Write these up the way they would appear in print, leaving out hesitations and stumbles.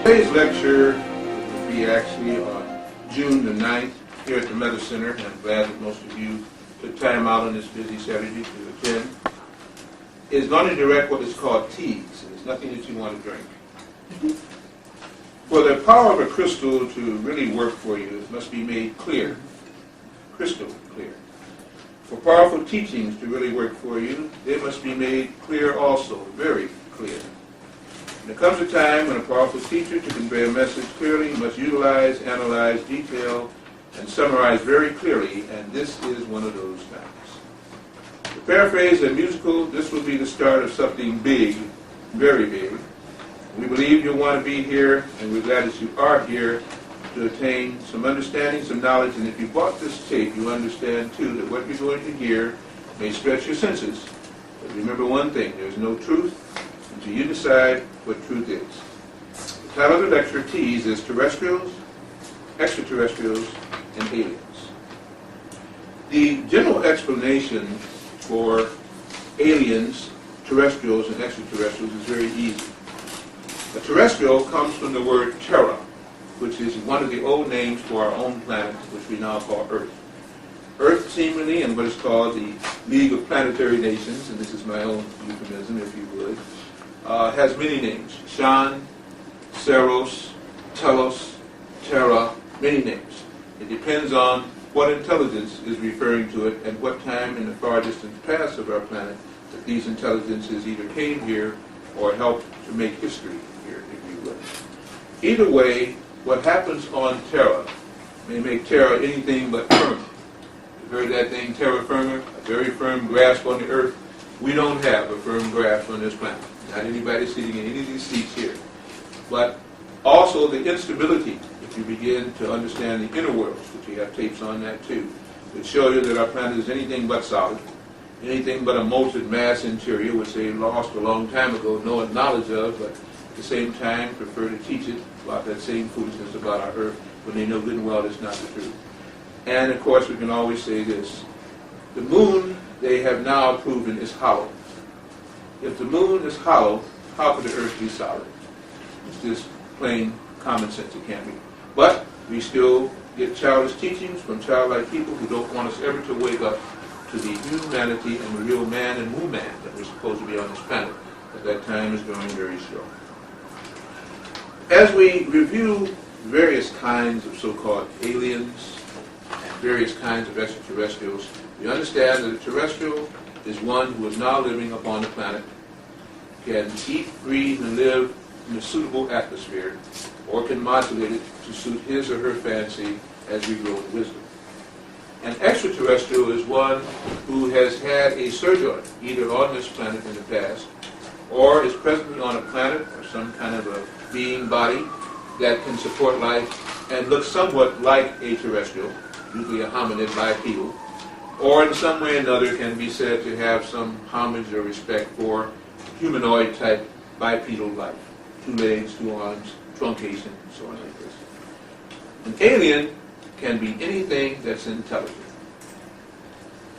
Today's lecture will be actually on June the 9th here at the Meta Center, and I'm glad that most of you took time out on this busy Saturday to attend. It's going to direct what is called teas, and it's nothing that you want to drink. For the power of a crystal to really work for you, it must be made clear, crystal clear. For powerful teachings to really work for you, they must be made clear also, very clear. And there comes a time when a powerful teacher, to convey a message clearly, must utilize, analyze, detail, and summarize very clearly, and this is one of those times. To paraphrase a musical, this will be the start of something big, very big. We believe you'll want to be here, and we're glad that you are here to attain some understanding, some knowledge, and if you bought this tape, you understand, too, that what you're going to hear may stretch your senses. But remember one thing, there's no truth until you decide what truth is. The title of the lecture, T's, is Terrestrials, Extraterrestrials, and Aliens. The general explanation for aliens, terrestrials, and extraterrestrials is very easy. A terrestrial comes from the word terra, which is one of the old names for our own planet, which we now call Earth. Earth, seemingly, in what is called the League of Planetary Nations, and this is my own euphemism, if you would, has many names. Shan, Saros, Telos, Terra, many names. It depends on what intelligence is referring to it and what time in the far distant past of our planet that these intelligences either came here or helped to make history here, if you would. Either way, what happens on Terra may make Terra anything but firm. You've heard that thing, terra firma, a very firm grasp on the earth. We don't have a firm grasp on this planet. Not anybody sitting in any of these seats here. But also the instability, if you begin to understand the inner worlds, which we have tapes on that too, which show you that our planet is anything but solid, anything but a molten mass interior, which they lost a long time ago, no knowledge of, but at the same time prefer to teach it about that same foolishness about our Earth when they know good and well it's not the truth. And of course we can always say this. The moon, they have now proven, is hollow. If the moon is hollow, how could the Earth be solid? It's just plain common sense, it can't be. But we still get childish teachings from childlike people who don't want us ever to wake up to the humanity and the real man and woman that we're supposed to be on this planet. But that time is growing very short. As we review various kinds of so-called aliens and various kinds of extraterrestrials, we understand that a terrestrial is one who is now living upon the planet, can eat, breathe, and live in a suitable atmosphere, or can modulate it to suit his or her fancy as we grow in wisdom. An extraterrestrial is one who has had a sojourn either on this planet in the past, or is presently on a planet or some kind of a being body that can support life and looks somewhat like a terrestrial, usually a hominid bipedal, or in some way or another can be said to have some homage or respect for humanoid type bipedal life. 2 legs, 2 arms, truncation, and so on like this. An alien can be anything that's intelligent.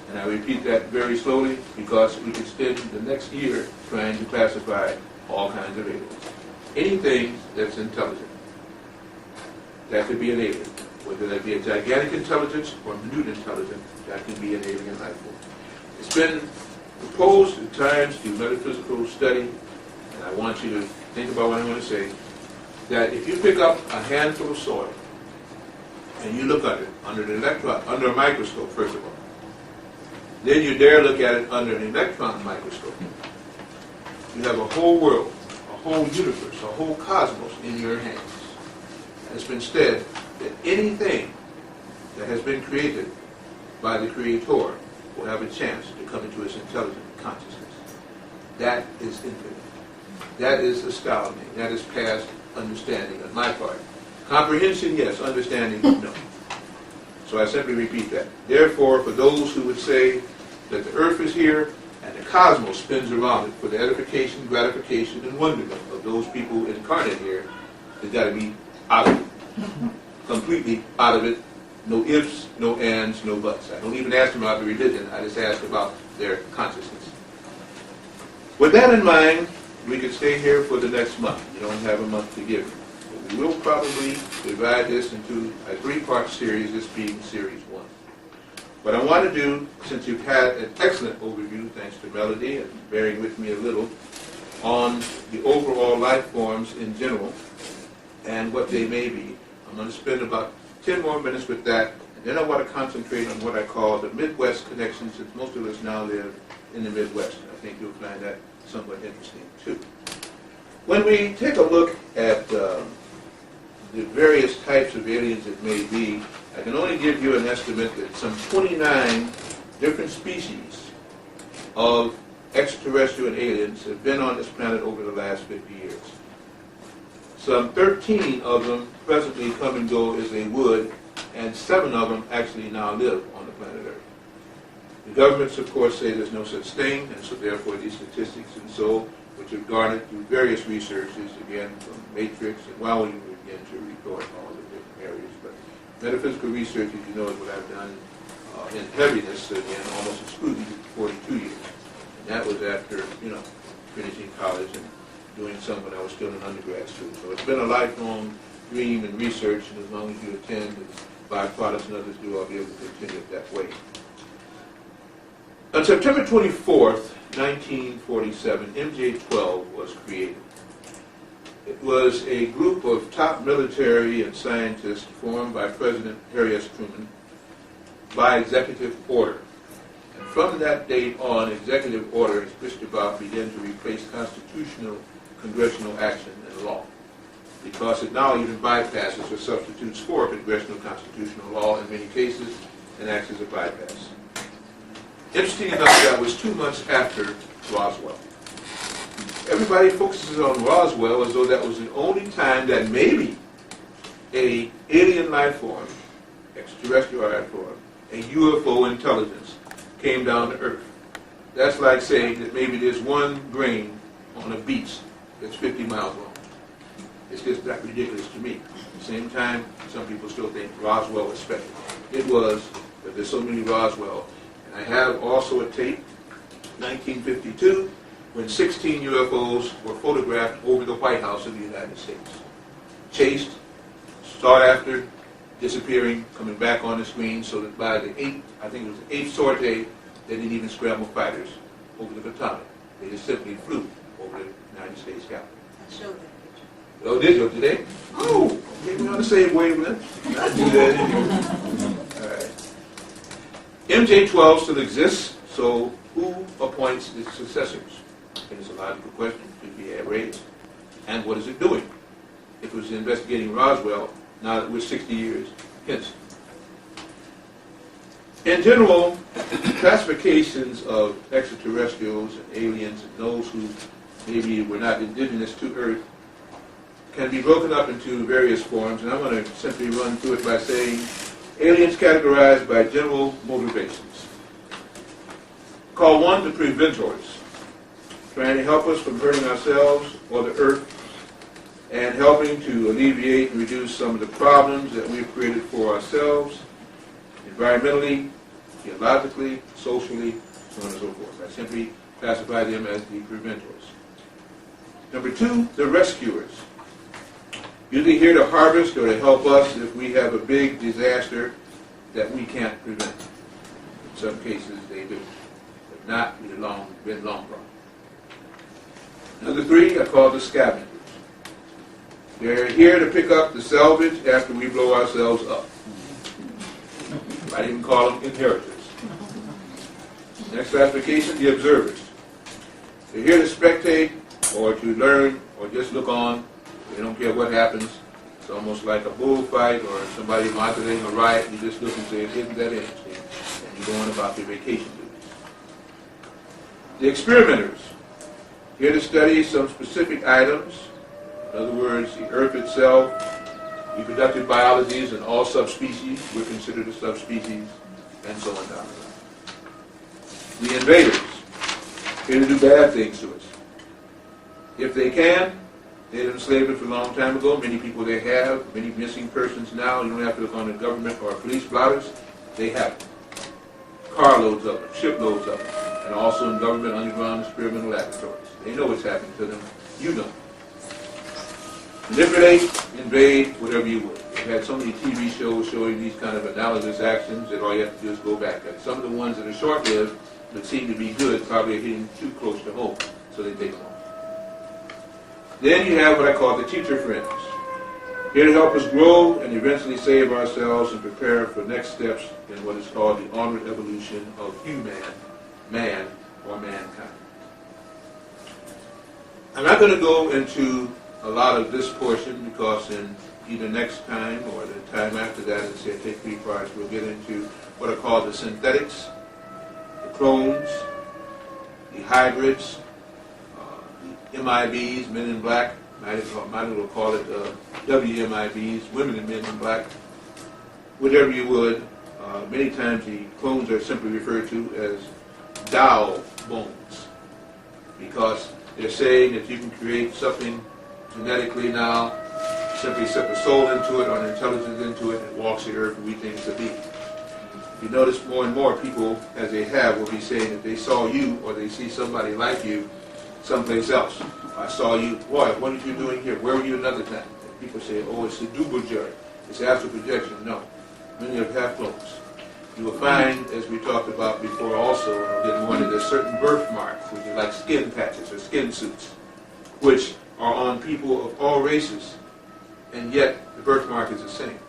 And I repeat that very slowly because we could spend the next year trying to classify all kinds of aliens. Anything that's intelligent. That could be an alien. Whether that be a gigantic intelligence or minute intelligence, that can be an alien life form. It's been proposed at times through metaphysical study, and I want you to think about what I'm going to say, that if you pick up a handful of soil and you look at it under a microscope, first of all, then you dare look at it under an electron microscope, you have a whole world, a whole universe, a whole cosmos in your hands. And it's been said that anything that has been created by the Creator will have a chance to come into its intelligent consciousness. That is infinite. That is astounding. That is past understanding on my part. Comprehension, yes. Understanding, no. So I simply repeat that. Therefore, for those who would say that the earth is here and the cosmos spins around it for the edification, gratification, and wonderment of those people incarnate here, they've got to be out of it. Completely out of it. No ifs, no ands, no buts. I don't even ask them about the religion. I just ask about their consciousness. With that in mind, we could stay here for the next month. You don't have a month to give me. But We will probably divide this into a three-part series, this being series 1. What I want to do, since you've had an excellent overview, thanks to Melody, and bearing with me a little, on the overall life forms in general and what they may be, I'm going to spend about 10 more minutes with that, and then I want to concentrate on what I call the Midwest connection, since most of us now live in the Midwest. I think you'll find that somewhat interesting, too. When we take a look at the various types of aliens it may be, I can only give you an estimate that some 29 different species of extraterrestrial aliens have been on this planet over the last 50 years. Some 13 of them presently come and go as they would, and 7 of them actually now live on the planet Earth. The governments, of course, say there's no such thing, and so therefore these statistics and so, which are garnered through various researches, again, from Matrix, and while we begin to record all the different areas. But metaphysical research, as you know, is what I've done in heaviness, again, almost exclusively for 42 years. And that was after, finishing college and doing some when I was still in undergrad school. So it's been a lifelong dream and research, and as long as you attend, and byproducts and others do, I'll be able to continue it that way. On September 24th, 1947, MJ-12 was created. It was a group of top military and scientists formed by President Harry S. Truman by executive order. And from that date on, executive order, as just about began to replace constitutional congressional action and law, because it now even bypasses or substitutes for congressional constitutional law in many cases and acts as a bypass. Interesting enough, that was 2 months after Roswell. Everybody focuses on Roswell as though that was the only time that maybe a alien life form, extraterrestrial life form, a UFO intelligence came down to Earth. That's like saying that maybe there's one grain on a beach that's 50 miles long. It's just that ridiculous to me. At the same time, some people still think Roswell was special. It was, but there's so many Roswell. And I have also a tape, 1952, when 16 UFOs were photographed over the White House of the United States. Chased, sought after, disappearing, coming back on the screen, so that by the 8th sortie, they didn't even scramble fighters over the Potomac. They just simply flew over the United States Capitol. I showed that picture. Oh, did you today? Oh, okay, we're on the same wavelength. I do that anyway. All right. MJ-12 still exists, so who appoints its successors? And it's a logical question to be raised. And what is it doing? If it was investigating Roswell, now that we're 60 years hence. In general, classifications of extraterrestrials and aliens and those who maybe were not indigenous to Earth can be broken up into various forms, and I'm going to simply run through it by saying aliens categorized by general motivations. Call one the preventors, trying to help us from hurting ourselves or the Earth, and helping to alleviate and reduce some of the problems that we've created for ourselves, environmentally, geologically, socially, so on and so forth. I simply classify them as the preventors. Number two, the rescuers. Usually here to harvest or to help us if we have a big disaster that we can't prevent. In some cases they do, but not in the long run. Number three, I call the scavengers. They're here to pick up the salvage after we blow ourselves up. I might even call them inheritors. Next classification, the observers. They're here to spectate or to learn or just look on. They don't care what happens. It's almost like a bullfight or somebody monitoring a riot. You just look and say, isn't that interesting? And you go on about your vacation duties. The experimenters. Here to study some specific items. In other words, the Earth itself, reproductive biologies and all subspecies. We're considered a subspecies, and so on down the line. The invaders. Here to do bad things to us. If they can, they've enslaved us a long time ago. Many people they have, many missing persons now. You don't have to look on the government or police blotters. They have them. Carloads of them, shiploads of them, and also in government underground experimental laboratories. They know what's happening to them. You know. Manipulate, invade, whatever you would. We've had so many TV shows showing these kind of analogous actions that all you have to do is go back. And some of the ones that are short-lived but seem to be good probably are hitting too close to home, so they take them off. Then you have what I call the teacher friends. Here to help us grow and eventually save ourselves and prepare for next steps in what is called the onward evolution of man or mankind. I'm not going to go into a lot of this portion because in either next time or the time after that, let's say I take 3 parts, we'll get into what are called the synthetics, the clones, the hybrids, the MIBs, men in black, might as well call it WMIBs, women and men in black, whatever you would. Many times the clones are simply referred to as Dow bones because they're saying that you can create something genetically now, simply set the soul into it or an intelligence into it, and walks the earth and we think to be. If you notice more and more people, as they have, will be saying that they saw you or they see somebody like you someplace else. I saw you, boy, what are you doing here? Where were you another time? And people say, oh, it's a double-jerk. It's astral projection. No. Many of half clones. You will find, as we talked about before also, and I'll get more into this, certain birthmarks, which are like skin patches or skin suits, which are on people of all races, and yet the birthmark is the same.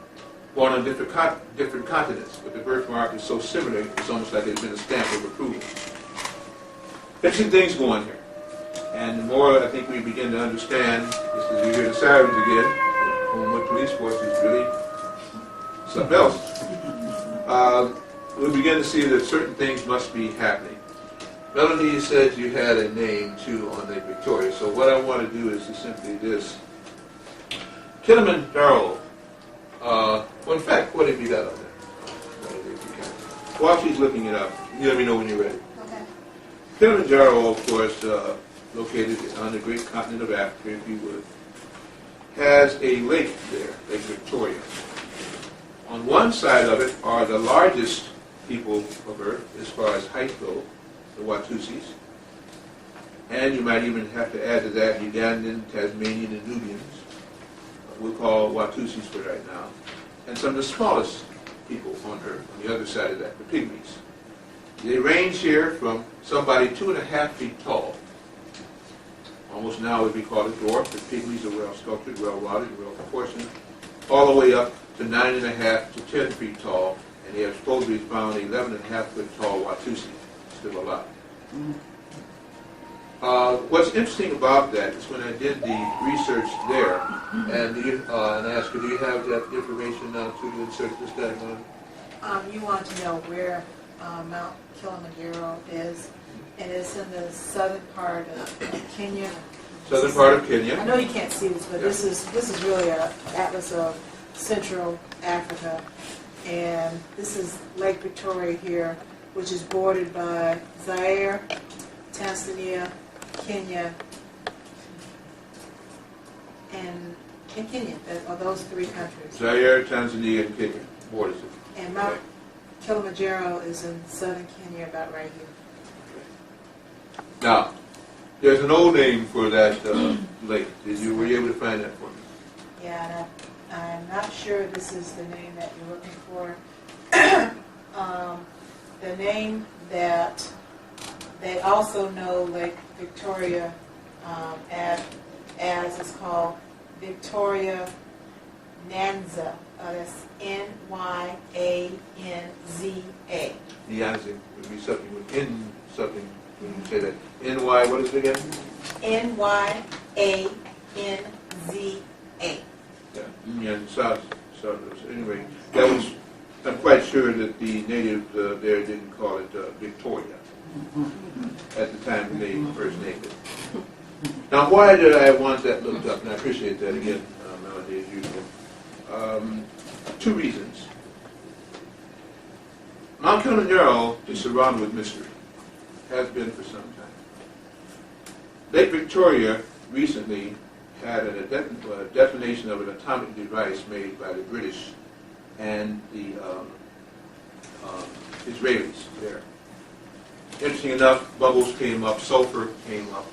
Born on different continents, but the birthmark is so similar, it's almost like it's been a stamp of approval. Interesting things go on here. And the more I think we begin to understand, just as we hear the sirens again, the Homewood Police Force is really something else. We begin to see that certain things must be happening. Melanie said you had a name, too, on Lake Victoria. So what I want to do is simply this. Kilimanjaro. Well, in fact, what did we got on there? While she's looking it up, you let me know when you're ready. Okay. Kilimanjaro, of course, located on the great continent of Africa, if you would, has a lake there, Lake Victoria. On one side of it are the largest people of Earth, as far as height go, the Watusis. And you might even have to add to that Ugandan, Tasmanian, and Nubians. We'll call Watusis for right now. And some of the smallest people on Earth, on the other side of that, the pygmies. They range here from somebody 2.5 feet tall. Almost now would be called a dwarf. The pygmies are well sculptured, well wadded, well proportioned, all the way up to 9.5 to 10 feet tall, and they have supposedly found 11.5 foot tall Watusi still alive. What's interesting about that is when I did the research there, and I asked her, do you have that information now to insert this diagram? You want to know where Mount Kilimanjaro is, and it's in the southern part of Kenya. Southern part of Kenya. I know you can't see this, but this is really an atlas of Central Africa, and this is Lake Victoria here, which is bordered by Zaire, Tanzania, Kenya, and Kenya. Are those 3 countries? Zaire, Tanzania, and Kenya borders it. And Mount Kilimanjaro is in southern Kenya, about right here. Now, there's an old name for that lake. Were you able to find that for me? Yeah, and I'm not sure this is the name that you're looking for. The name that they also know Lake Victoria as is called Victoria Nyanza. That's Nyanza. Nyanza would be something with N something. When you say that. NY, what is it again? Nyanza. Yeah, and South. Anyway, that was, I'm quite sure that the natives there didn't call it Victoria at the time they first named it. Now, why did I want that looked up? And I appreciate that again, Melody, as usual. 2 reasons. Mount Kilimanjaro is surrounded with mystery. Has been for some time. Lake Victoria recently had a detonation of an atomic device made by the British and the Israelis there. Interesting enough, bubbles came up, sulfur came up,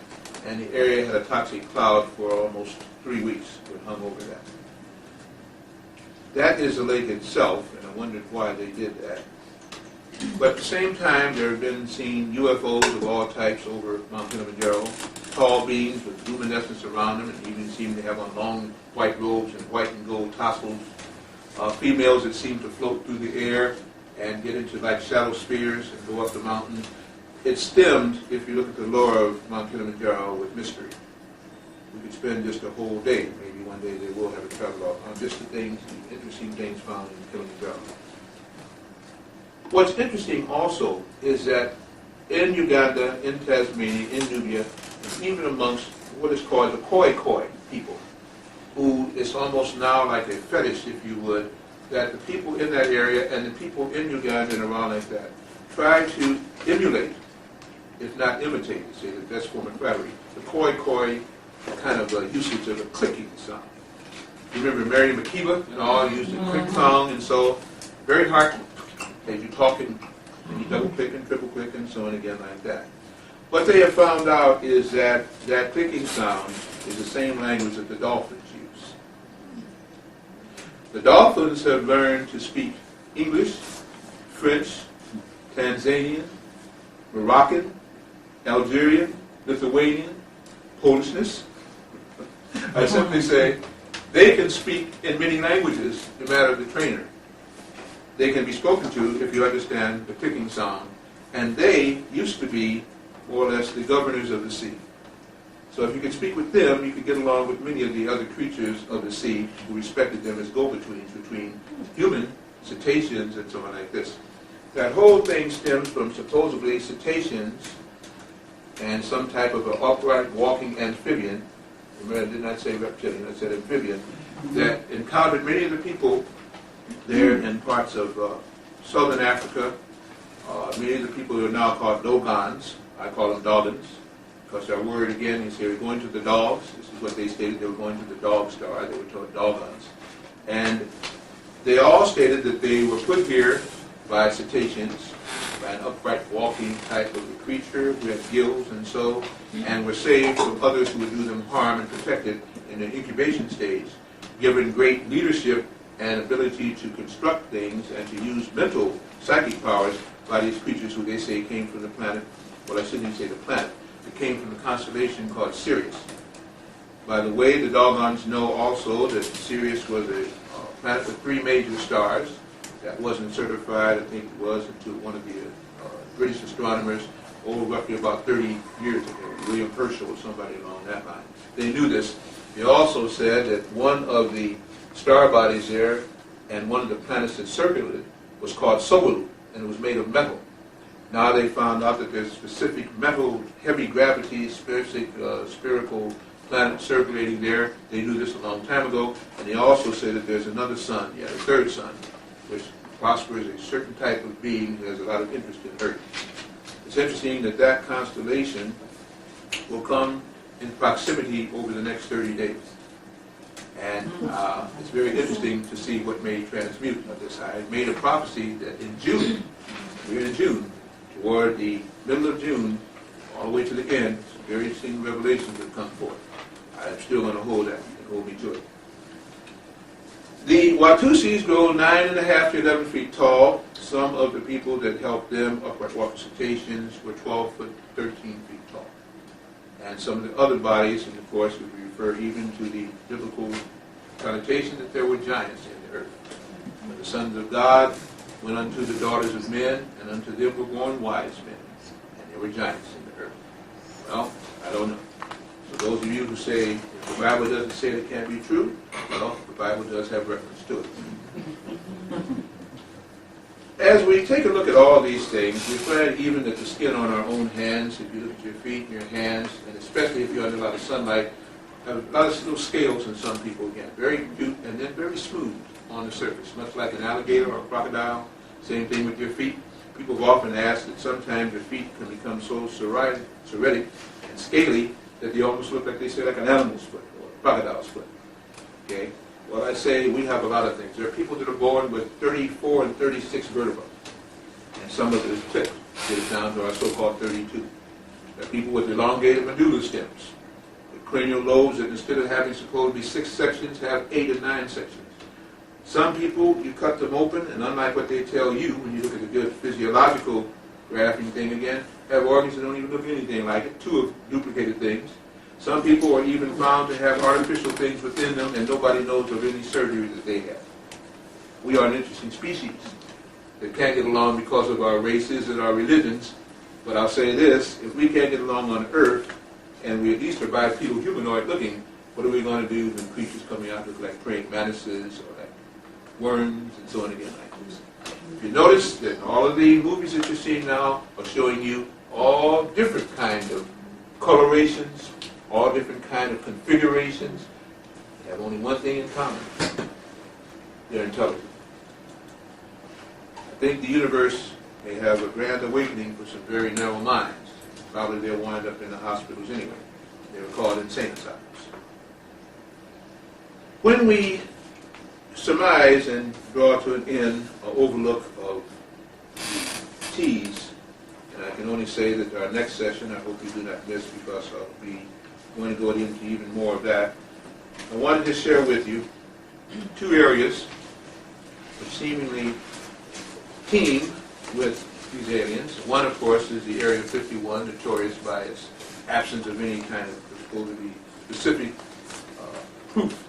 and the area had a toxic cloud for almost 3 weeks. It hung over that. That is the lake itself, and I wondered why they did that. But at the same time, there have been seen UFOs of all types over Mount Kilimanjaro, tall beings with luminescence around them, and even seem to have on long white robes and white and gold tassels. Females that seem to float through the air and get into like shadow spheres and go up the mountain. It's stemmed, if you look at the lore of Mount Kilimanjaro, with mystery. We could spend just a whole day, maybe one day they will have a travel on just the things, the interesting things found in Kilimanjaro. What's interesting also is that in Uganda, in Tasmania, in Nubia, and even amongst what is called the Khoi people, who is almost now like a fetish, if you would, that the people in that area and the people in Uganda and around like that try to emulate, if not imitate, to say the best form of flattery, the Khoi kind of usage of a clicking sound. You remember Mary McKeeba and all used a click song, and so very hard as you talking, and you double click and triple click and so on again like that. What they have found out is that that clicking sound is the same language that the dolphins use. The dolphins have learned to speak English, French, Tanzanian, Moroccan, Algerian, Lithuanian, Polishness. I simply say they can speak in many languages no matter the trainer. They can be spoken to if you understand the clicking sound. And they used to be more or less the governors of the sea. So if you could speak with them, you could get along with many of the other creatures of the sea who respected them as go-betweens between human cetaceans and so on like this. That whole thing stems from supposedly cetaceans and some type of an upright walking amphibian, remember I did not say reptilian, I said amphibian, that encountered many of the people there in parts of southern Africa. Many of the people who are now called Dogons, I call them Doggins, because our word again is here, we're going to the dogs. This is what they stated, they were going to the dog star, they were told Doggons. And they all stated that they were put here by cetaceans, by an upright walking type of a creature who had gills and so, and were saved from others who would do them harm and protected in the incubation stage, given great leadership and ability to construct things and to use mental, psychic powers by these creatures who they say came from the planet, well I shouldn't even say the planet, it came from the constellation called Sirius. By the way, the Doggons know also that Sirius was a planet with 3 major stars. That wasn't certified, I think it was, until one of the British astronomers, roughly about 30 years ago, William Herschel or somebody along that line. They knew this. They also said that one of the star bodies there and one of the planets that circled it was called Sowolu, and it was made of metal. Now they found out that there's a specific metal, heavy gravity, spherical planet circulating there. They knew this a long time ago, and they also said that there's another sun, a third sun, which prospers a certain type of being who has a lot of interest in Earth. It's interesting that that constellation will come in proximity over the next 30 days. And it's very interesting to see what may transmute of this. I made a prophecy that in June, we're in June, toward the middle of June, all the way to the end, some very interesting revelations have come forth. I'm still going to hold that and hold me to it. The Watusis grow 9.5 to 11 feet tall. Some of the people that helped them, upright walking cetaceans, were 12 foot 13 feet tall. And some of the other bodies, and of course we refer even to the biblical connotation that there were giants in the earth. When the sons of God went unto the daughters of men, and unto them were born wise men, and there were giants in the earth. Well, I don't know. So those of you who say the Bible doesn't say it can't be true, well, the Bible does have reference to it. As we take a look at all these things, we find even that the skin on our own hands, if you look at your feet and your hands, and especially if you're under a lot of sunlight, have a lot of little scales in some people again. Very cute and then very smooth on the surface, much like an alligator or a crocodile. Same thing with your feet. People have often asked that sometimes your feet can become so serrated and scaly that they almost look like they say like an animal's foot or a crocodile's foot. Okay? Well, I say we have a lot of things. There are people that are born with 34 and 36 vertebrae, and some of it is clipped, get it down to our so-called 32. There are people with elongated medulla stems, with cranial lobes that instead of having supposed to be 6 sections, have 8 or 9 sections. Some people, you cut them open, and unlike what they tell you, when you look at the good physiological grafting thing again, have organs that don't even look anything like it, 2 of duplicated things. Some people are even found to have artificial things within them, and nobody knows of any surgery that they have. We are an interesting species that can't get along because of our races and our religions. But I'll say this, if we can't get along on Earth, and we at least are bipedal humanoid looking, what are we going to do when creatures coming out look like praying mantises or like worms and so on again like this? If you notice that all of the movies that you're seeing now are showing you all different kind of colorations, all different kind of configurations. They have only one thing in common. They're intelligent. I think the universe may have a grand awakening for some very narrow minds. Probably they'll wind up in the hospitals anyway. They were called insane asylums. When we surmise and draw to an end or overlook of T's, and I can only say that our next session, I hope you do not miss because I'll be going to go into even more of that. I wanted to share with you 2 areas which seemingly team with these aliens. One, of course, is the Area 51, notorious by its absence of any kind of supposed to be specific proof.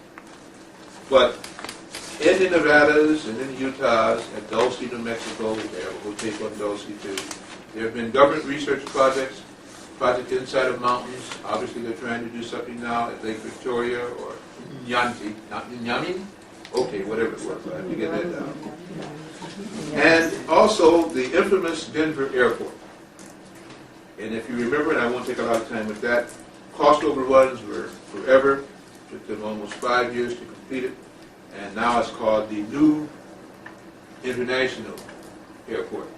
But in the Nevadas and in the Utahs, at Dulce, New Mexico, we'll take on Dulce too, there have been government research projects, project inside of mountains. Obviously, they're trying to do something now at Lake Victoria or Nyanti, not Nyamin? Okay, whatever it was, I have to get that down. And also the infamous Denver airport. And if you remember, and I won't take a lot of time with that, cost overruns were forever. Took them almost 5 years to complete it. And now it's called the New International Airport.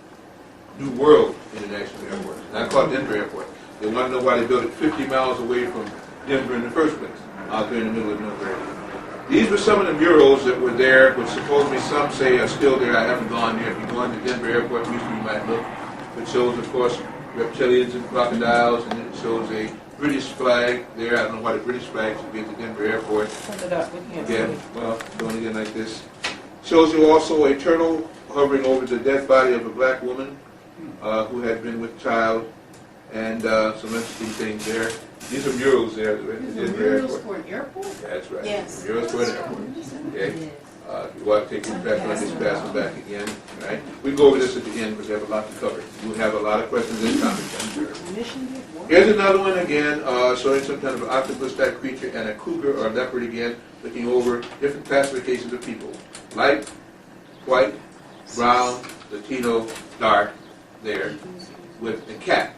New World International Airport. Not called Denver Airport. They want to know why they built it 50 miles away from Denver in the first place, out there in the middle of nowhere. These were some of the murals that were there, which supposedly some say are still there. I haven't gone there. If you go into Denver Airport, usually you might look. It shows, of course, reptilians and crocodiles, and it shows a British flag there. I don't know why the British flag should be at the Denver Airport. Hold it up. We can't Again, see. well, going again like this. Shows you also a turtle hovering over the dead body of a black woman who had been with child, and some interesting things there. These are murals there at the Denver Murals Airport. for an airport? That's right. Yes. Murals for an airport. Okay. If you want to take your back on this, pass them back again. All right. We can go over this at the end because we have a lot to cover. We'll have a lot of questions and comments, I'm sure. Here's another one again, showing some kind of an octopus-type creature and a cougar or leopard again, looking over different classifications of people. Light, white, brown, Latino, dark, there, with a cat.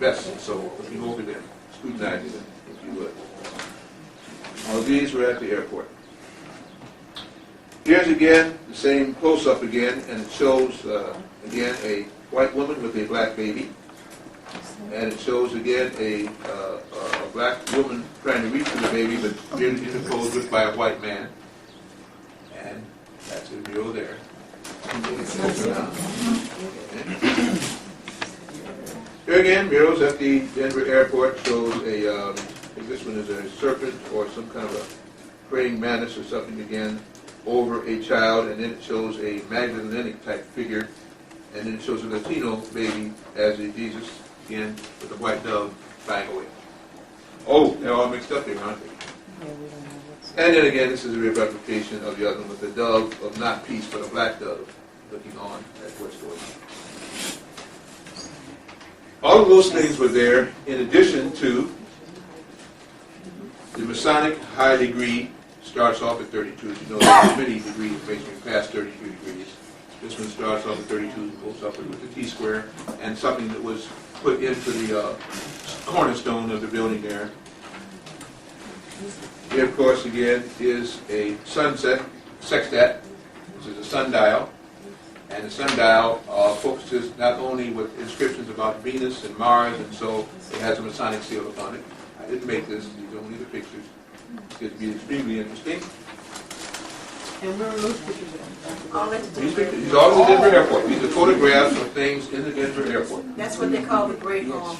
Best, so looking over them, scrutinizing them, if you would. All these were at the airport. Here's again the same close-up again, and it shows again a white woman with a black baby, and it shows again a black woman trying to reach for the baby, but being interposed with by a white man, and that's a mural there. Here again, murals at the Denver airport shows a, I think this one is a serpent or some kind of a praying mantis or something again over a child, and then it shows a Magdalenic type figure, and then it shows a Latino baby as a Jesus, again, with a white dove flying away. Oh, they're all mixed up here, aren't they? And then again, this is a replication of the other one with the dove of not peace, but a black dove looking on at what's going on. All of those things were there in addition to the Masonic high degree starts off at 32. As you know, there's many degrees basically past 32 degrees. This one starts off at 32 and goes upward with the T-square, and something that was put into the cornerstone of the building there. Here, of course, again, is a sunset sextat, which is a sundial. And the sundial focuses not only with inscriptions about Venus and Mars, and so it has a Masonic seal upon it. I didn't make this, these are only the pictures. It's going to be extremely interesting. And where are those pictures at? All at the These Denver. pictures, these are all in the Denver airport. These are photographs of things in the Denver airport. That's what they call the Great Hall.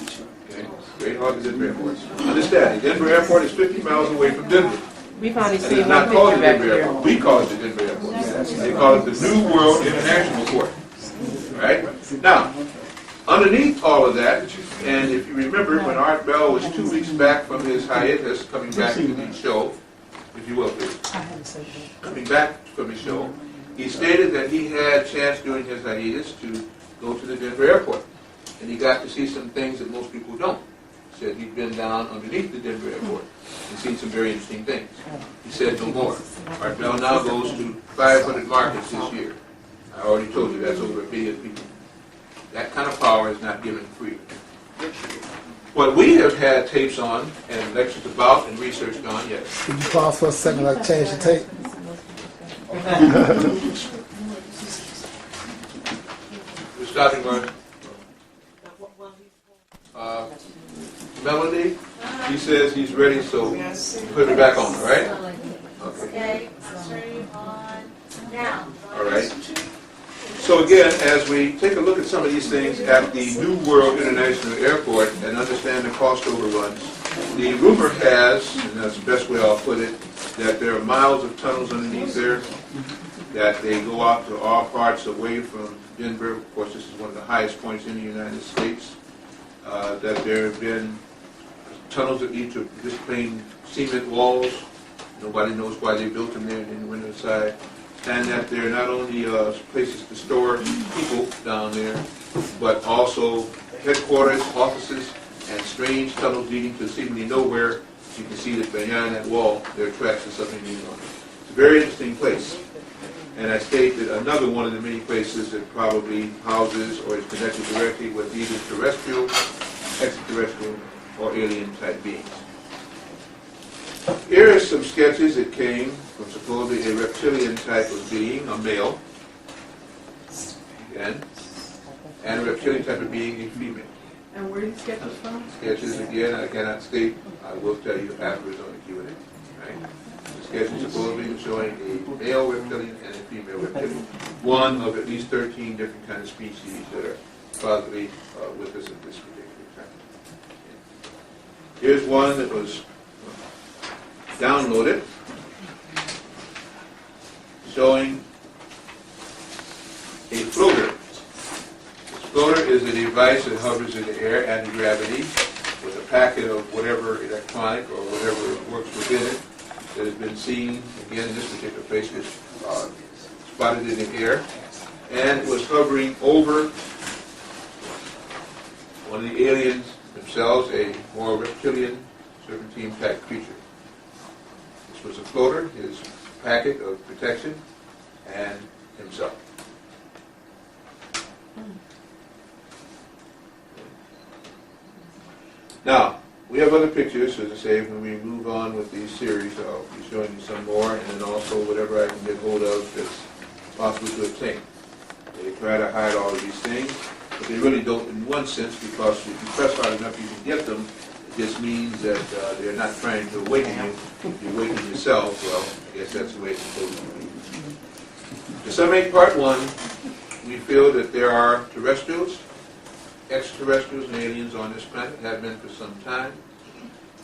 Okay? Great Hall of the Denver airport. Understand, the Denver airport is 50 miles away from Denver. We finally And see it's one not called picture the back Denver here. airport. We call it the Denver airport. They call it the New World International Port. Right? Now, underneath all of that, and if you remember when Art Bell was 2 weeks back from his hiatus, coming back to the show, if you will please, coming back from his show, he stated that he had a chance during his hiatus to go to the Denver airport. And he got to see some things that most people don't. He said he'd been down underneath the Denver airport and seen some very interesting things. He said no more. Art Bell now goes to 500 markets this year. I already told you that's over 1 billion people. That kind of power is not given freely. What we have had tapes on and lectures about and researched on, yes. Could you pause for a second, like change the tape? We're stopping right. Melody, he says he's ready, so put it back on, all right? Okay, I'll turn you on now. All right. So again, as we take a look at some of these things at the New World International Airport and understand the cost overruns, the rumor has, and that's the best way I'll put it, that there are miles of tunnels underneath there, that they go out to all parts away from Denver. Of course, this is one of the highest points in the United States. That there have been tunnels that lead to this plain cement walls. Nobody knows why they built them there and didn't went inside. And that there are not only places to store people down there, but also headquarters, offices, and strange tunnels leading to seemingly nowhere. You can see that behind that wall, there are tracks of something being on. It's a very interesting place. And I state that another one of the many places that probably houses or is connected directly with either terrestrial, extraterrestrial, or alien type beings. Here are some sketches that came from supposedly a reptilian type of being, a male, again, and a reptilian type of being, a female. And where are these sketches from? Sketches, again, I cannot state. I will tell you afterwards on the Q&A. Right? The sketches supposedly showing a male reptilian and a female reptilian. One of at least 13 different kind of species that are possibly with us at this particular time. Here's one that was downloaded showing a floater. This floater is a device that hovers in the air, anti-gravity, with a packet of whatever electronic or whatever works within it that has been seen, again in this particular place, is spotted in the air, and was hovering over one of the aliens themselves, a more reptilian, serpentine type creature. This was a floater, his packet of protection, and himself. Now, we have other pictures, as I say, when we move on with these series, I'll be showing you some more, and then also whatever I can get hold of that's possible to obtain. They try to hide all of these things, but they really don't in one sense, because if you press hard enough, you can get them. It just means that they're not trying to awaken you. If you awaken yourself, well, I guess that's the way it's supposed to be. To summate part one, we feel that there are terrestrials, extraterrestrials, and aliens on this planet, have been for some time.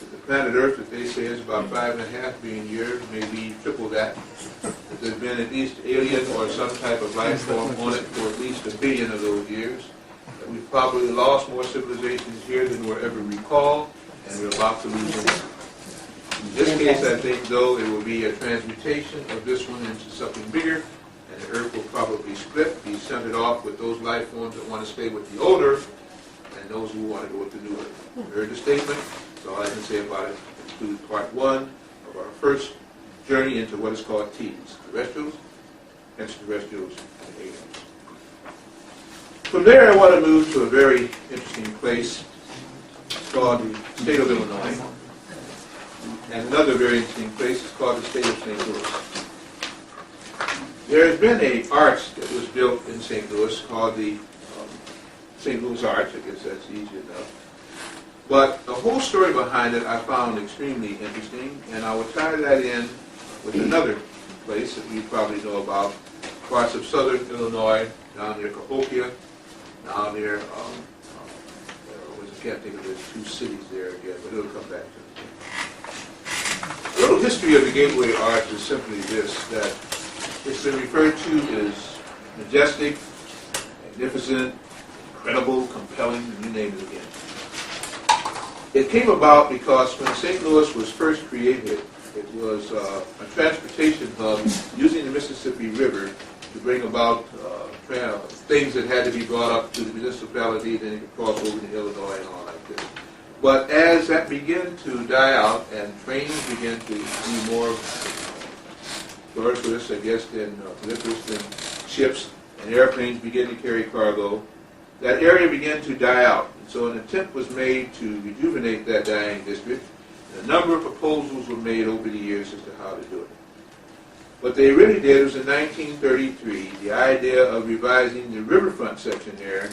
That the planet Earth, that they say is about 5.5 billion years, maybe triple that. That there's been at least alien or some type of life form on it for at least 1 billion of those years. That we've probably lost more civilizations here than we'll ever recall, and we're about to lose them. In this case, I think, though, it will be a transmutation of this one into something bigger, and the Earth will probably split, be centered off with those life forms that want to stay with the older, and those who want to go with the newer. You heard the statement. That's all I can say about it. It includes part one of our first journey into what is called T's: terrestrials, extraterrestrials, and aliens. From there, I want to move to a very interesting place. It's called the state of Illinois. And another very interesting place is called the state of St. Louis. There has been an arch that was built in St. Louis called the St. Louis Arch. I guess that's easy enough. But the whole story behind it I found extremely interesting, and I will tie that in with another place that you probably know about. Parts of southern Illinois, down near Cahokia, down near, I can't think of the two cities there again, but it'll come back to me. A little history of the Gateway Arch is simply this, that it's been referred to as majestic, magnificent, incredible, compelling, you name it again. It came about because when St. Louis was first created, it was a transportation hub using the Mississippi River to bring about things that had to be brought up to the municipality, then it could cross over to Illinois and all like this. But as that began to die out and trains began to be more proliferous, I guess, than ships, and airplanes began to carry cargo, that area began to die out. And so an attempt was made to rejuvenate that dying district. And a number of proposals were made over the years as to how to do it. What they really did was in 1933, the idea of revising the riverfront section there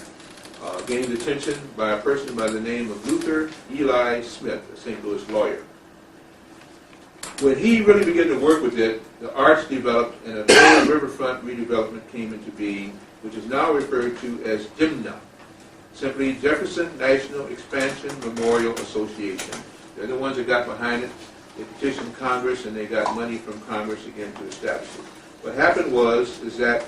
gained attention by a person by the name of Luther Eli Smith, a St. Louis lawyer. When he really began to work with it, the arch developed and a major riverfront redevelopment came into being, which is now referred to as JIMNA, simply Jefferson National Expansion Memorial Association. They're the ones that got behind it. They petitioned Congress and they got money from Congress again to establish it. What happened was that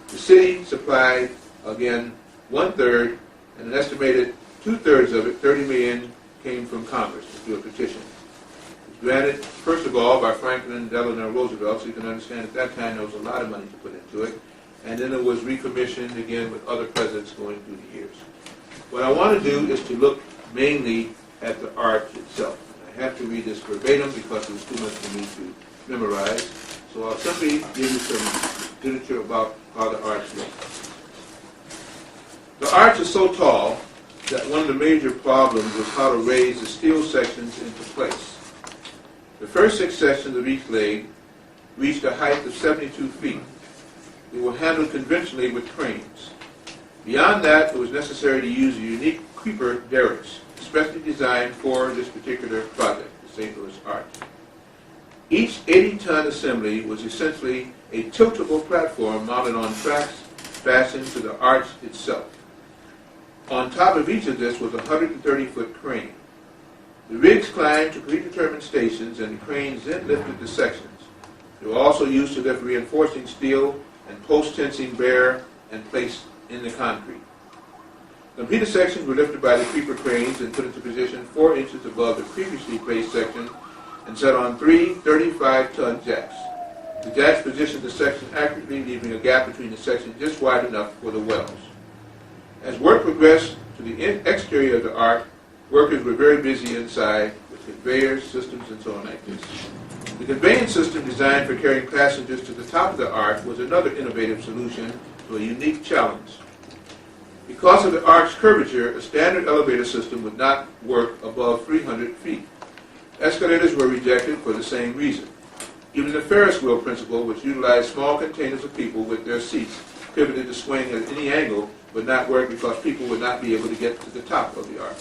the city supplied, again, 1/3, and an estimated 2/3 of it, 30 million, came from Congress through a petition. It was granted, first of all, by Franklin Delano Roosevelt, so you can understand at that time there was a lot of money to put into it, and then it was recommissioned again with other presidents going through the years. What I want to do is to look mainly at the arch itself. I have to read this verbatim because it was too much for me to memorize. So I'll simply give you some literature about how the arch looks. The arch is so tall that one of the major problems was how to raise the steel sections into place. The first 6 sections of each leg reached a height of 72 feet. They were handled conventionally with cranes. Beyond that, it was necessary to use a unique creeper derricks, especially designed for this particular project, the St. Louis Arch. Each 80-ton assembly was essentially a tiltable platform mounted on tracks fastened to the arch itself. On top of each of this was a 130-foot crane. The rigs climbed to predetermined stations and the cranes then lifted the sections. They were also used to lift reinforcing steel and post-tensing bare and placed in the concrete. Completed sections were lifted by the creeper cranes and put into position 4 inches above the previously placed section and set on 3 35-ton jacks. The jacks positioned the section accurately, leaving a gap between the sections just wide enough for the wells. As work progressed to the exterior of the arch, workers were very busy inside with conveyors, systems, and so on like this. The conveyance system designed for carrying passengers to the top of the arch was another innovative solution to a unique challenge. Because of the arch's curvature, a standard elevator system would not work above 300 feet. Escalators were rejected for the same reason. Even the Ferris wheel principle, which utilized small containers of people with their seats pivoted to swing at any angle, would not work because people would not be able to get to the top of the arch.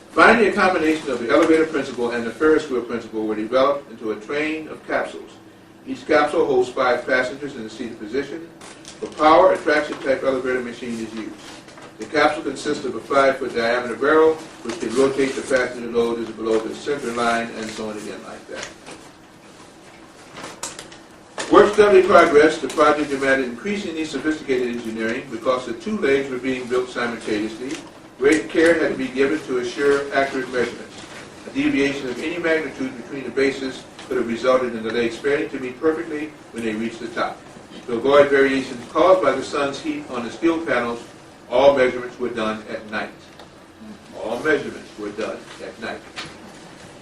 Finally, a combination of the elevator principle and the Ferris wheel principle were developed into a train of capsules. Each capsule holds 5 passengers in the seated position. For power, a traction-type elevator machine is used. The capsule consists of a 5-foot diameter barrel, which can rotate the passenger load as below the center line, and so on again like that. Work steadily progressed. The project demanded increasingly sophisticated engineering because the 2 legs were being built simultaneously. Great care had to be given to assure accurate measurements. A deviation of any magnitude between the bases could have resulted in the legs failing to meet perfectly when they reached the top. To avoid variations caused by the sun's heat on the steel panels, all measurements were done at night. All measurements were done at night.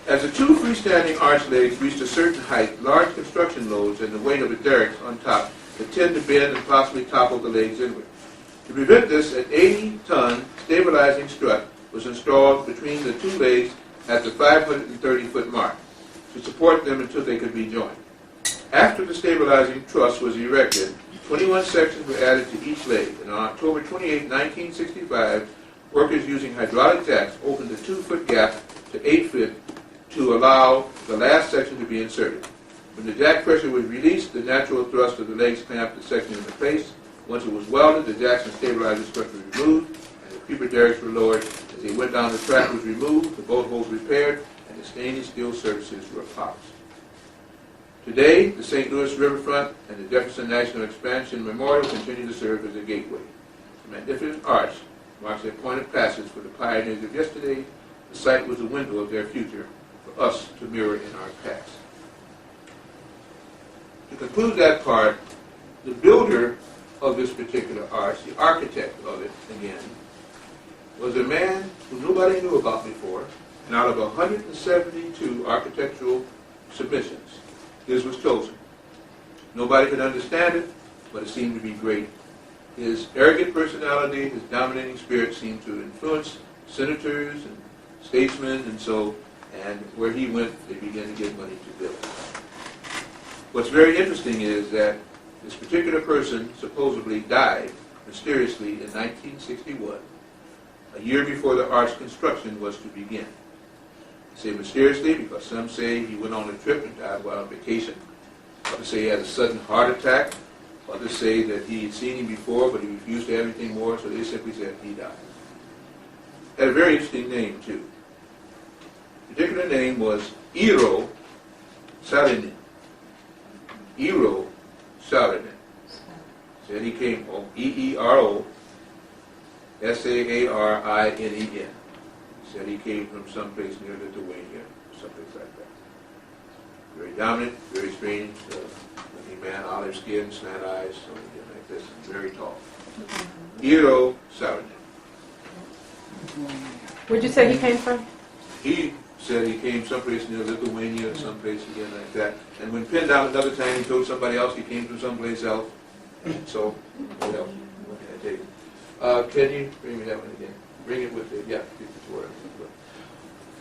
As the 2 freestanding arch legs reached a certain height, large construction loads and the weight of the derricks on top could tend to bend and possibly topple the legs inward. To prevent this, an 80-ton stabilizing strut was installed between the 2 legs at the 530-foot mark to support them until they could be joined. After the stabilizing truss was erected, 21 sections were added to each leg, and on October 28, 1965, workers using hydraulic jacks opened the 2-foot gap to 8 feet to allow the last section to be inserted. When the jack pressure was released, the natural thrust of the legs clamped the section into place. Once it was welded, the jacks and stabilizer structure was removed, and the creeper derricks were lowered. As they went down, the track was removed, the bolt holes repaired, and the stainless steel surfaces were polished. Today, the St. Louis riverfront and the Jefferson National Expansion Memorial continue to serve as a gateway. The magnificent arch marks a point of passage for the pioneers of yesterday. The site was a window of their future for us to mirror in our past. To conclude that part, the builder of this particular arch, the architect of it, again, was a man who nobody knew about before, and out of 172 architectural submissions, his was chosen. Nobody could understand it, but it seemed to be great. His arrogant personality, his dominating spirit seemed to influence senators and statesmen, and where he went, they began to get money to build. What's very interesting is that this particular person supposedly died mysteriously in 1961, a year before the arch construction was to begin. I say mysteriously because some say he went on a trip and died while on vacation. Others say he had a sudden heart attack. Others say that he had seen him before, but he refused to have anything more, so they simply said he died. Had a very interesting name, too. The particular name was Eero Saarinen. Eero Saarinen. Said he came from E-E-R-O S-A-A-R-I-N-E-N. Said he came from someplace near Lithuania, someplace like that. Very dominant, very strange looking man, olive skin, slant eyes, something like this, very tall. Eero Saarinen. Where'd you say he came from? He said he came someplace near Lithuania, someplace again like that. And when pinned down another time, he told somebody else he came from someplace else. So, what else? What can I tell you? Can you bring me that one again? Bring it with it. Yeah, keep it to where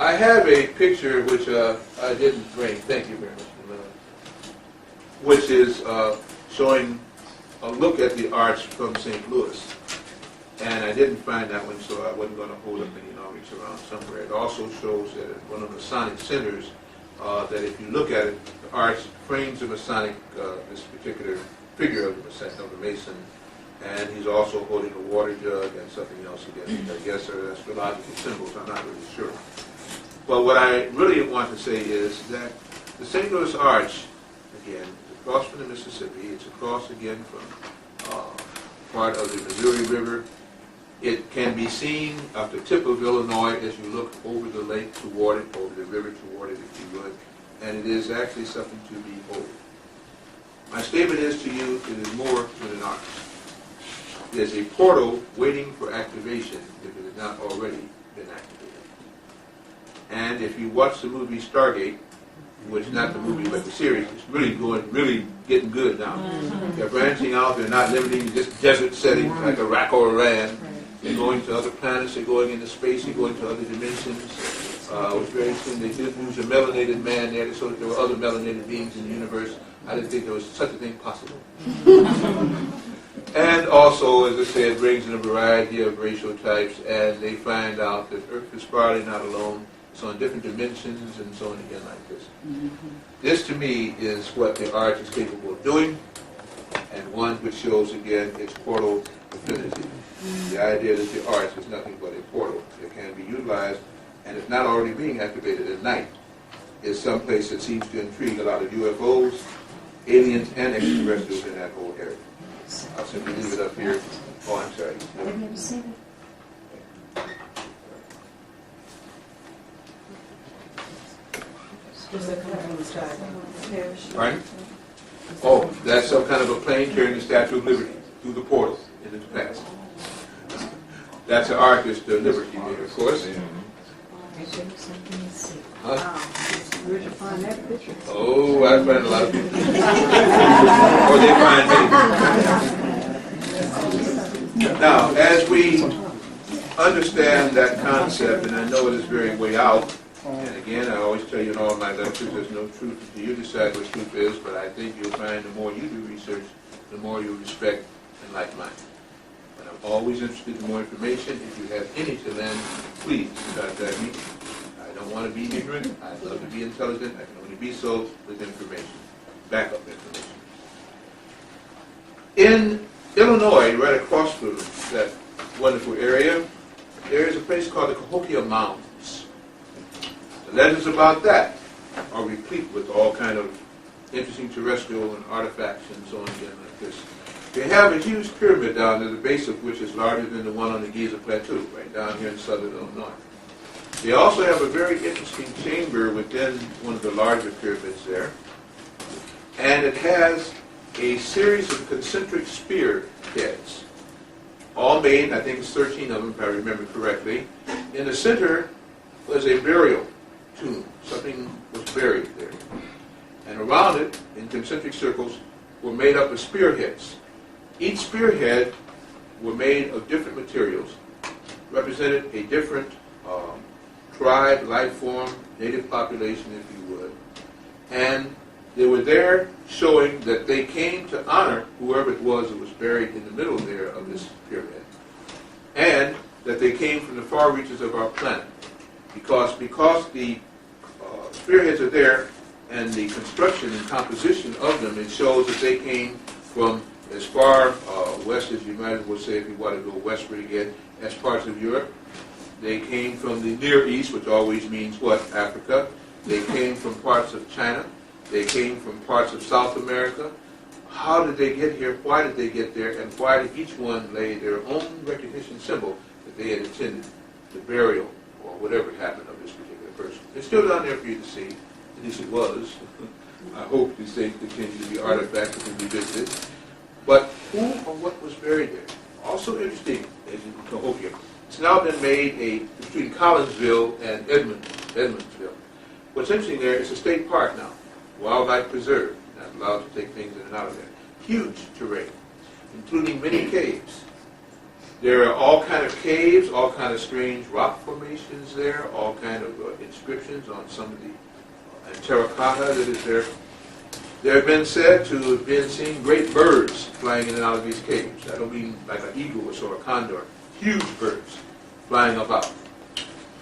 I have a picture which I didn't bring. Thank you very much, which is showing a look at the arch from St. Louis. And I didn't find that one, so I wasn't going to hold up any knowledge around somewhere. It also shows that at one of the Masonic centers, that if you look at it, the arch frames the Masonic, this particular figure of the Mason, and he's also holding a water jug and something else again. I guess are astrological symbols, I'm not really sure. But what I really want to say is that the St. Louis Arch, again, is across from the Mississippi. It's across again from part of the Missouri River. It can be seen at the tip of Illinois as you look over the lake toward it, over the river toward it, if you would. And it is actually something to behold. My statement is to you, it is more than an arch. It is a portal waiting for activation if it has not already been activated. And if you watch the movie Stargate, which is not the movie but the series, it's really getting good now. They're branching out, they're not limiting to just desert settings like Iraq or Iran. They're going to other planets, they're going into space, they're going to other dimensions. It was very soon they did lose a melanated man there, so that there were other melanated beings in the universe. I didn't think there was such a thing possible. And also, as I said, brings in a variety of racial types, and they find out that Earth is probably not alone. It's on different dimensions and so on again like this. This to me is what the arch is capable of doing, and one which shows again its portal affinity. The idea that the arch is nothing but a portal that can be utilized, and if not already being activated at night, is someplace that seems to intrigue a lot of UFOs, aliens, and extraterrestrials in that whole area. I'll simply leave it up here. Oh, I'm sorry. Have you ever seen it? Pardon? Oh, that's some kind of a plane carrying the Statue of Liberty through the portal into the past. That's an artist, Liberty made, of course. Huh? Where'd you find that picture? Oh, I find a lot of pictures. Or they find many. Now, as we understand that concept, and I know it is very way out, and again, I always tell you in all my lectures, there's no truth until you decide what truth is, but I think you'll find the more you do research, the more you respect and like mine. But I'm always interested in more information. If you have any to lend, please contact me. I don't want to be ignorant. I love to be intelligent. I can only be so with information. backup information. In Illinois, right across from that wonderful area, there is a place called the Cahokia Mounds. The legends about that are replete with all kind of interesting terrestrial and artifacts and so on again like this. They have a huge pyramid down there, the base of which is larger than the one on the Giza Plateau, right down here in southern Illinois. They also have a very interesting chamber within one of the larger pyramids there, and it has a series of concentric spear heads, all made, I think it's 13 of them if I remember correctly. In the center was a burial tomb. Something was buried there. And around it, in concentric circles, were made up of spearheads. Each spearhead were made of different materials, represented a different tribe, life form, native population, if you would. And they were there showing that they came to honor whoever it was that was buried in the middle there of this pyramid, and that they came from the far reaches of our planet. Because the spearheads are there, and the construction and composition of them, it shows that they came from as far west as you might as well say, if you want to go westward again, as parts of Europe. They came from the Near East, which always means what? Africa. They came from parts of China. They came from parts of South America. How did they get here? Why did they get there? And why did each one lay their own recognition symbol that they had attended the burial or whatever happened of this particular person? It's still down there for you to see. At least it was. I hope these things continue to be artifacts that can be visited. But who or what was buried there? Also interesting, as in Cahokia. It's now been made between Collinsville and Edmondsville. What's interesting there is a state park now, wildlife preserve, not allowed to take things in and out of there. Huge terrain, including many caves. There are all kind of caves, all kind of strange rock formations there, all kind of inscriptions on some of the terracotta that is there. There have been said to have been seen great birds flying in and out of these caves. I don't mean like an eagle or a condor. Huge birds flying about.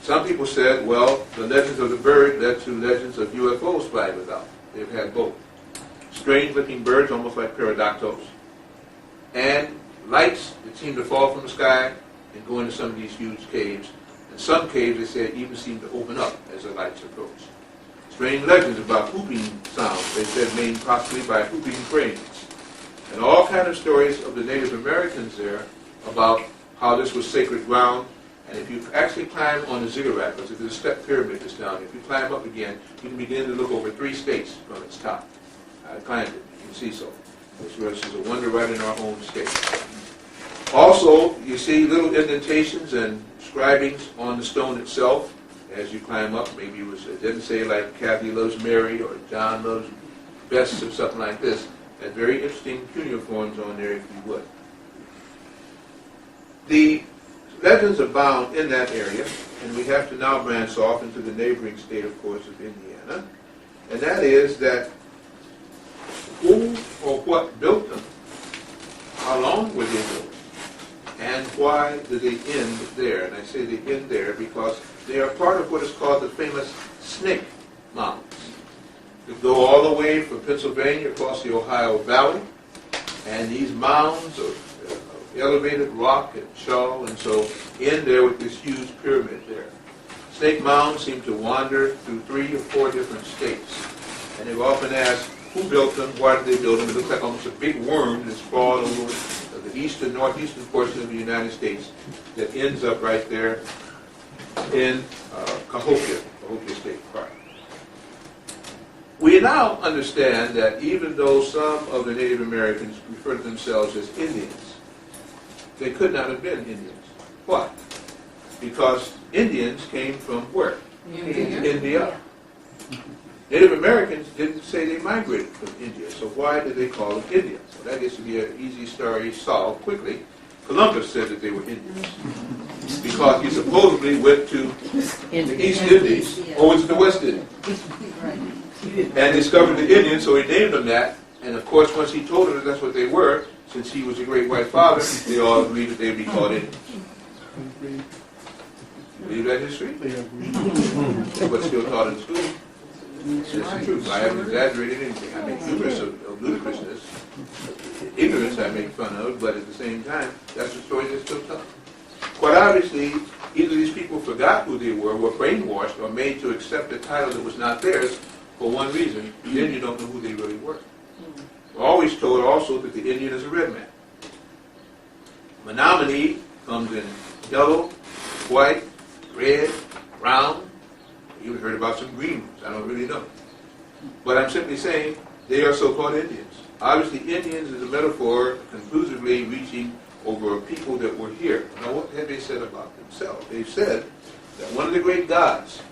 Some people said, well, the legends of the bird led to legends of UFOs flying about. They've had both. Strange-looking birds, almost like pterodactyls, and lights that seem to fall from the sky and go into some of these huge caves. And some caves, they said, even seem to open up as the lights approach. Strange legends about whooping sounds, they said, made possibly by whooping cranes. And all kind of stories of the Native Americans there about how this was sacred ground. And if you actually climb on the ziggurat, because there's a step pyramid that's down, if you climb up again, you can begin to look over 3 states from its top. I climbed it, you can see so. This is a wonder right in our own state. Also, you see little indentations and scribings on the stone itself as you climb up. Maybe it didn't say like Kathy loves Mary or John loves Bess or something like this. Had very interesting cuneiforms on there, if you would. The legends abound in that area, and we have to now branch off into the neighboring state, of course, of Indiana. And that is that who or what built them, how long were they built, and why did they end there? And I say they end there because they are part of what is called the famous Snake Mounds. They go all the way from Pennsylvania across the Ohio Valley, and these mounds are elevated rock and shell, and so end there with this huge pyramid there. Snake mounds seem to wander through 3 or 4 different states, and they've often asked who built them, why did they build them. It looks like almost a big worm that's crawled over the eastern, northeastern portion of the United States that ends up right there in Cahokia State Park. We now understand that even though some of the Native Americans refer to themselves as Indians, they could not have been Indians. Why? Because Indians came from where? India. Native Americans didn't say they migrated from India, so why did they call them Indians? Well, that gets to be an easy story solved quickly. Columbus said that they were Indians because he supposedly went to the East Indies, or was it the West Indies, and discovered the Indians, so he named them that. And of course, once he told them that that's what they were, since he was a great white father, they all agreed that they'd be called Indians. You believe that history? But still taught in school. It's the truth. I haven't exaggerated anything. I make humorous of ludicrousness. Ignorance I make fun of, but at the same time, that's the story that's still told. Quite obviously, either these people forgot who they were brainwashed, or made to accept a title that was not theirs for one reason. Then you don't know who they really were. We're always told also that the Indian is a red man. Menominee comes in yellow, white, red, brown. You even heard about some green ones. I don't really know. But I'm simply saying they are so-called Indians. Obviously, Indians is a metaphor conclusively reaching over people that were here. Now, what have they said about themselves? They've said that one of the great gods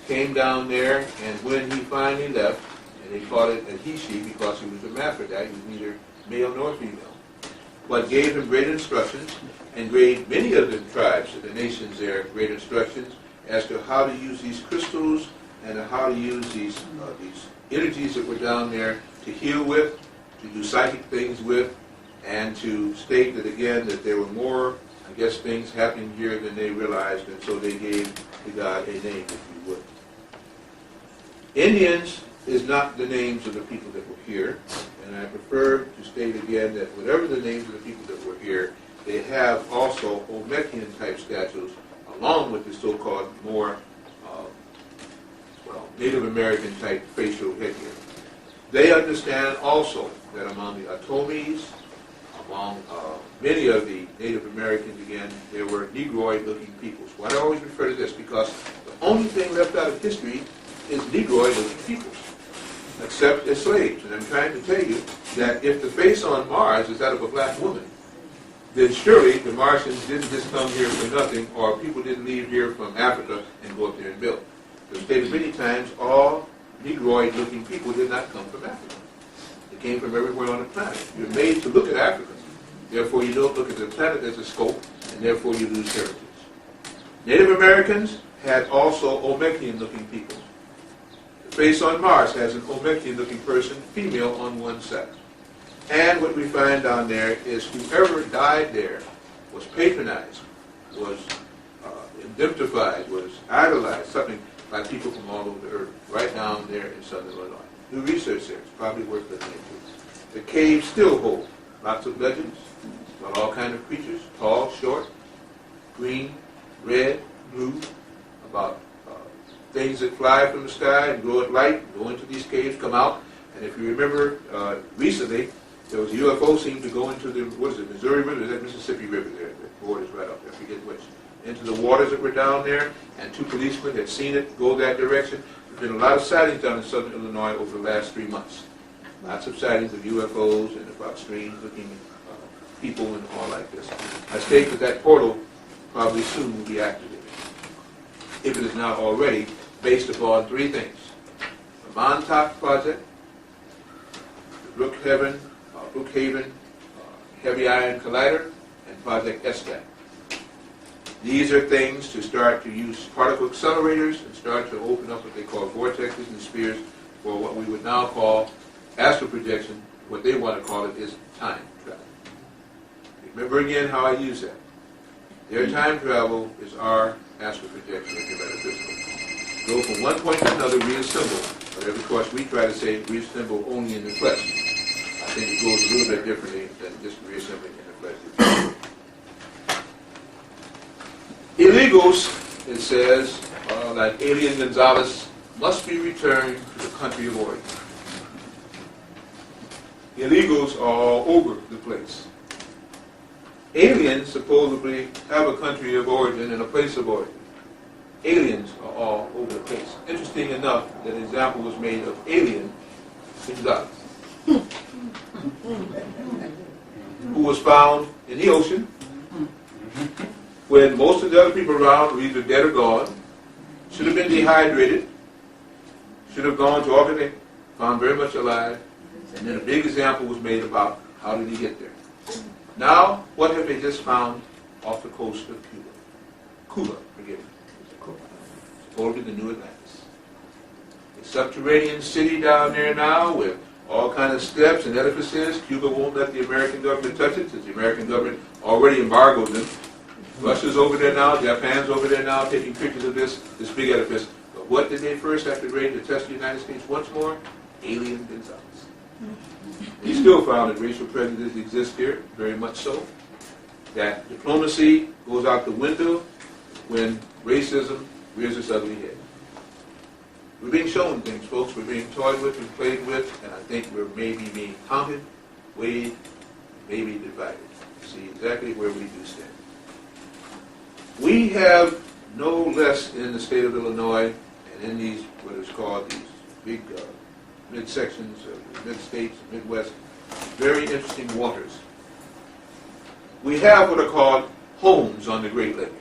came down there, and when he finally left, and they called it a he-she because he was a hermaphrodite, he was neither male nor female, but gave him great instructions, and gave many of the tribes of the nations there great instructions as to how to use these crystals and how to use these energies that were down there to heal with, to do psychic things with, and to state that again that there were more, I guess, things happening here than they realized, and so they gave the god a name, if you would. Indians is not the names of the people that were here, and I prefer to state again that whatever the names of the people that were here, they have also Olmecan type statues along with the so-called more Native American type facial headgear. They understand also that among the Atomies, among many of the Native Americans, again, there were Negroid-looking peoples. Why do I always refer to this? Because the only thing left out of history is Negroid-looking peoples, except as slaves. And I'm trying to tell you that if the face on Mars is that of a black woman, then surely the Martians didn't just come here for nothing, or people didn't leave here from Africa and go up there and build. As stated many times, all Negroid-looking people did not come from Africa. They came from everywhere on the planet. You're made to look at Africa. Therefore, you don't look at the planet as a scope, and therefore you lose heritage. Native Americans had also Olmecan-looking people. The face on Mars has an Olmecan-looking person, female on one side. And what we find down there is whoever died there was patronized, was indemnified, was idolized, something like people from all over the earth, right down there in southern Illinois. Do research there. It's probably worth looking into. The caves still hold lots of legends about all kinds of creatures, tall, short, green, red, blue, about things that fly from the sky and glow at light, go into these caves, come out. And if you remember, recently, there was a UFO seen to go into the, Missouri River, or is that Mississippi River there? The board is right up there, I forget which. Into the waters that were down there, and 2 policemen had seen it go that direction. There's been a lot of sightings down in southern Illinois over the last 3 months. Lots of sightings of UFOs and about strange-looking people and all like this. I state that portal probably soon will be activated, if it is not already, based upon 3 things. The Montauk Project, the Brookhaven Heavy Iron Collider, and Project SCAT. These are things to start to use particle accelerators and start to open up what they call vortexes and spheres for what we would now call astral projection. What they want to call it is time travel. Remember again how I use that. Their time travel is our astral projection of the metaphysical. Go from one point to another, reassemble. But of course we try to say reassemble only in the flesh. I think it goes a little bit differently than just reassembling in the flesh. Illegals, it says, like Alien Gonzalez, must be returned to the country of origin. Illegals are all over the place. Aliens supposedly have a country of origin and a place of origin. Aliens are all over the place. Interesting enough that an example was made of Alien Gonzalez, who was found in the ocean when most of the other people around were either dead or gone, should have been dehydrated, should have gone to organic, found very much alive, and then a big example was made about how did he get there. Now, what have they just found off the coast of Cuba? Cuba, forgive me. Supposedly the New Atlantis. A subterranean city down there now with all kinds of steps and edifices. Cuba won't let the American government touch it, since the American government already embargoed them. Russia's over there now, Japan's over there now, taking pictures of this big edifice, but what did they first have to raid to test the United States once more? Alien Gonzalez. They still found that racial prejudice exists here, very much so. That diplomacy goes out the window when racism rears its ugly head. We're being shown things, folks. We're being toyed with and played with, and I think we're maybe being counted, weighed, maybe divided. See exactly where we do stand. We have no less in the state of Illinois and in these, what is called these big midsections, mid-states, Midwest, very interesting waters. We have what are called homes on the Great Lake.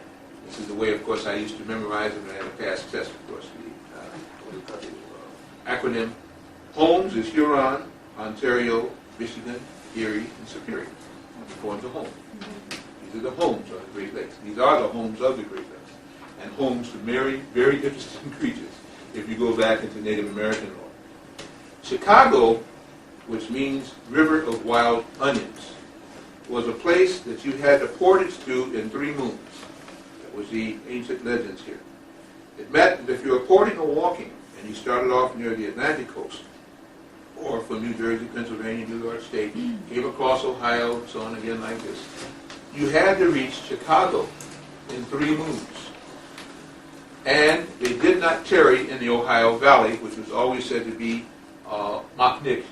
This is the way, of course, I used to memorize it when I had a past test, of course, the acronym. Homes is Huron, Ontario, Michigan, Erie, and Superior. Going to home. These are the homes on the Great Lakes. These are the homes of the Great Lakes. And homes to very, very interesting creatures if you go back into Native American law. Chicago, which means River of Wild Onions, was a place that you had a portage to in 3 moons. That was the ancient legends here. It meant that if you were porting or walking, and you started off near the Atlantic coast, or from New Jersey, Pennsylvania, New York State, came across Ohio, so on again like this, you had to reach Chicago in 3 moons. And they did not tarry in the Ohio Valley, which was always said to be Machnik,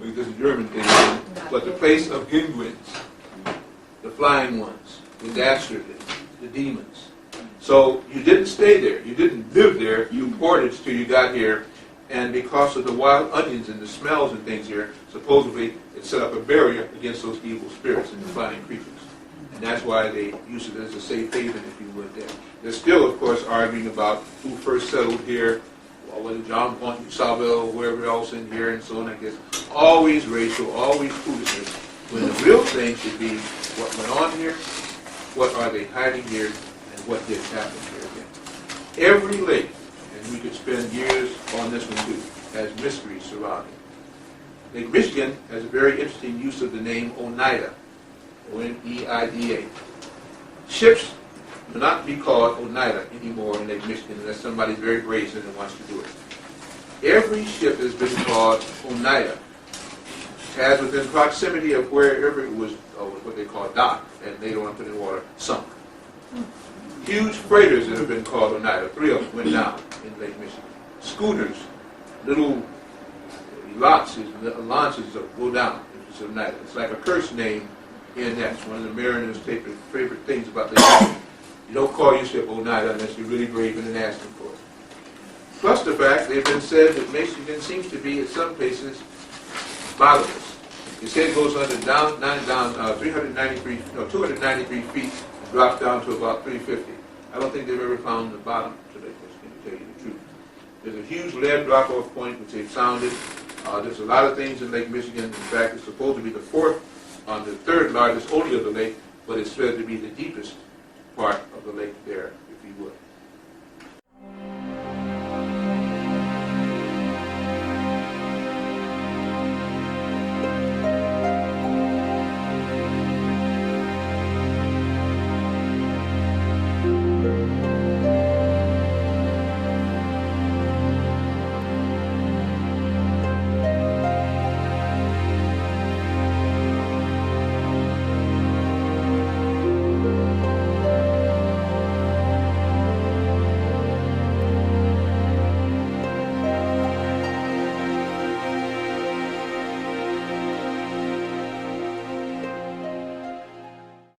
this is a German thing, but the place of Penguins, the flying ones, the dastardly, the demons. So you didn't stay there. You didn't live there. You portaged till you got here. And because of the wild onions and the smells and things here, supposedly it set up a barrier against those evil spirits and the flying creatures. And that's why they use it as a safe haven, if you would, there. They're still, of course, arguing about who first settled here, or whether John Ponte, Saville, or whoever else in here, and so on, I guess. Always racial, always foolishness, when the real thing should be what went on here, what are they hiding here, and what did happen here again. Every lake, and we could spend years on this one too, has mysteries surrounding. Lake Michigan has a very interesting use of the name Oneida, O-N-E-I-D-A. Ships do not be called Oneida anymore in Lake Michigan unless somebody's very brazen and wants to do it. Every ship has been called Oneida, as within proximity of wherever it was, what they call docked, and they don't want to put in water, sunk. Huge freighters that have been called Oneida, 3 of them went down in Lake Michigan. Schooners, little launches that go down. It's Oneida. It's like a curse name in that. It's one of the mariners' favorite things about Lake Michigan. You don't call your ship Oneida unless you're really brave and asking for it. Plus the fact they've been said that Michigan seems to be, at some places, bottomless. Its head goes under 293 feet, and drops down to about 350. I don't think they've ever found the bottom to Lake Michigan, to tell you the truth. There's a huge lead drop-off point which they've sounded. There's a lot of things in Lake Michigan. In fact, it's supposed to be the 4th on the 3rd largest only of the lake, but it's said to be the deepest part of the lake there